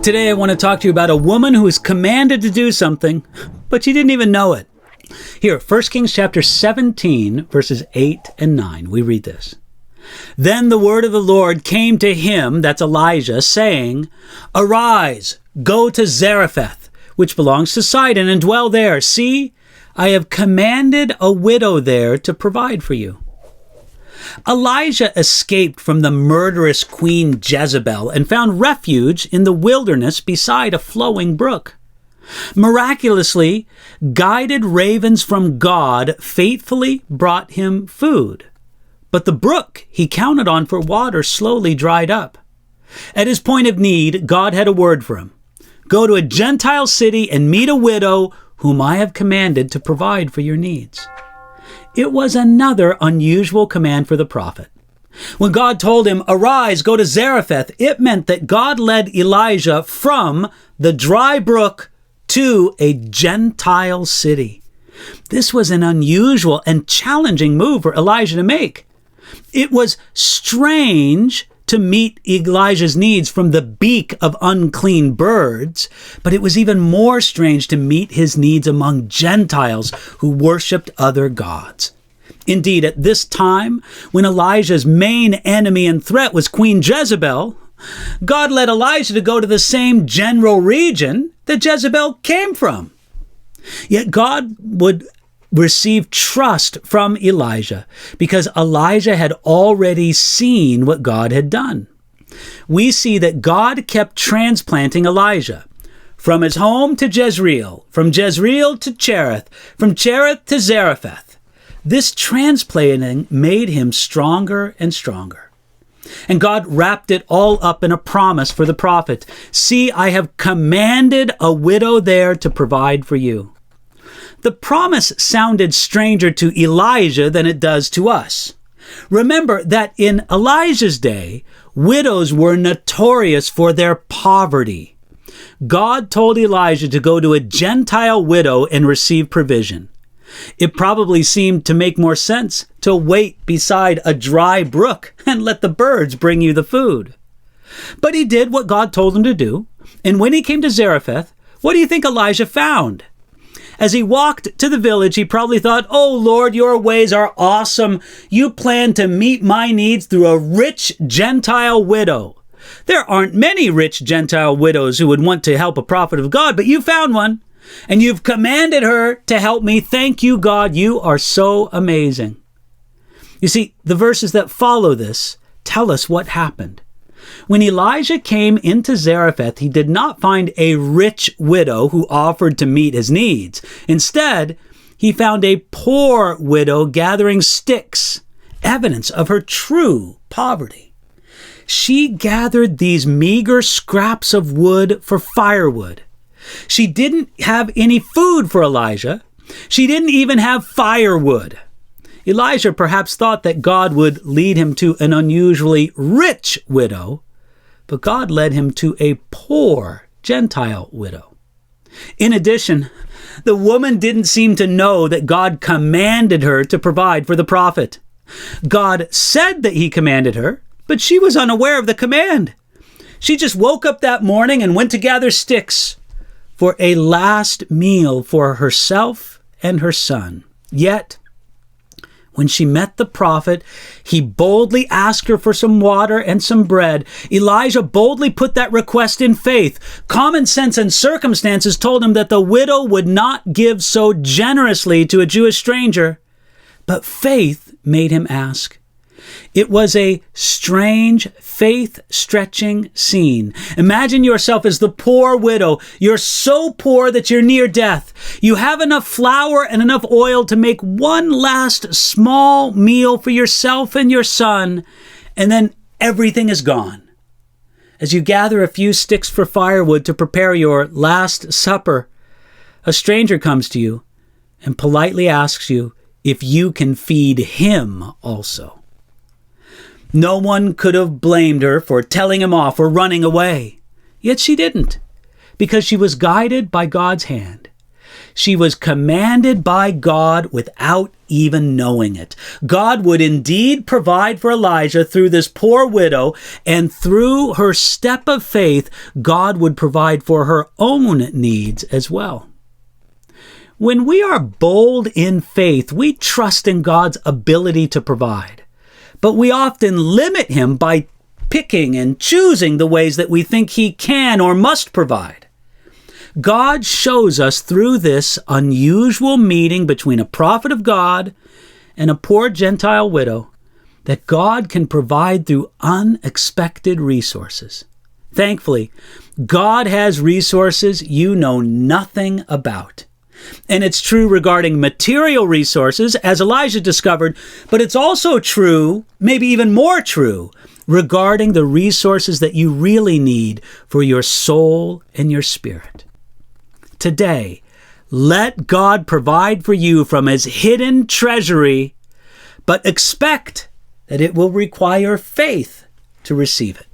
Today I want to talk to you about a woman who was commanded to do something, but she didn't even know it. Here, 1 Kings chapter 17, verses 8 and 9, we read this. Then the word of the Lord came to him, that's Elijah, saying, Arise, go to Zarephath, which belongs to Sidon, and dwell there. See, I have commanded a widow there to provide for you. Elijah escaped from the murderous Queen Jezebel and found refuge in the wilderness beside a flowing brook. Miraculously, guided ravens from God faithfully brought him food. But the brook he counted on for water slowly dried up. At his point of need, God had a word for him. Go to a Gentile city and meet a widow whom I have commanded to provide for your needs. It was another unusual command for the prophet. When God told him, Arise, go to Zarephath, it meant that God led Elijah from the dry brook to a Gentile city. This was an unusual and challenging move for Elijah to make. It was strange to meet Elijah's needs from the beak of unclean birds, but it was even more strange to meet his needs among Gentiles who worshiped other gods. Indeed, at this time, when Elijah's main enemy and threat was Queen Jezebel, God led Elijah to go to the same general region that Jezebel came from. Yet God would receive trust from Elijah because Elijah had already seen what God had done. We see that God kept transplanting Elijah from his home to Jezreel, from Jezreel to Cherith, from Cherith to Zarephath. This transplanting made him stronger and stronger. And God wrapped it all up in a promise for the prophet. See, I have commanded a widow there to provide for you. The promise sounded stranger to Elijah than it does to us. Remember that in Elijah's day, widows were notorious for their poverty. God told Elijah to go to a Gentile widow and receive provision. It probably seemed to make more sense to wait beside a dry brook and let the birds bring you the food. But he did what God told him to do, and when he came to Zarephath, what do you think Elijah found? As he walked to the village, he probably thought, Oh Lord, your ways are awesome. You plan to meet my needs through a rich Gentile widow. There aren't many rich Gentile widows who would want to help a prophet of God, but you found one, and you've commanded her to help me. Thank you, God. You are so amazing. You see, the verses that follow this tell us what happened. When Elijah came into Zarephath, he did not find a rich widow who offered to meet his needs. Instead, he found a poor widow gathering sticks, evidence of her true poverty. She gathered these meager scraps of wood for firewood. She didn't have any food for Elijah. She didn't even have firewood. Elijah perhaps thought that God would lead him to an unusually rich widow, but God led him to a poor Gentile widow. In addition, the woman didn't seem to know that God commanded her to provide for the prophet. God said that he commanded her, but she was unaware of the command. She just woke up that morning and went to gather sticks for a last meal for herself and her son. Yet, when she met the prophet, he boldly asked her for some water and some bread. Elijah boldly put that request in faith. Common sense and circumstances told him that the widow would not give so generously to a Jewish stranger, but faith made him ask. It was a strange, faith-stretching scene. Imagine yourself as the poor widow. You're so poor that you're near death. You have enough flour and enough oil to make one last small meal for yourself and your son, and then everything is gone. As you gather a few sticks for firewood to prepare your last supper, a stranger comes to you and politely asks you if you can feed him also. No one could have blamed her for telling him off or running away. Yet she didn't, because she was guided by God's hand. She was commanded by God without even knowing it. God would indeed provide for Elijah through this poor widow, and through her step of faith, God would provide for her own needs as well. When we are bold in faith, we trust in God's ability to provide, but we often limit him by picking and choosing the ways that we think he can or must provide. God shows us through this unusual meeting between a prophet of God and a poor Gentile widow that God can provide through unexpected resources. Thankfully, God has resources you know nothing about. And it's true regarding material resources, as Elijah discovered, but it's also true, maybe even more true, regarding the resources that you really need for your soul and your spirit. Today, let God provide for you from his hidden treasury, but expect that it will require faith to receive it.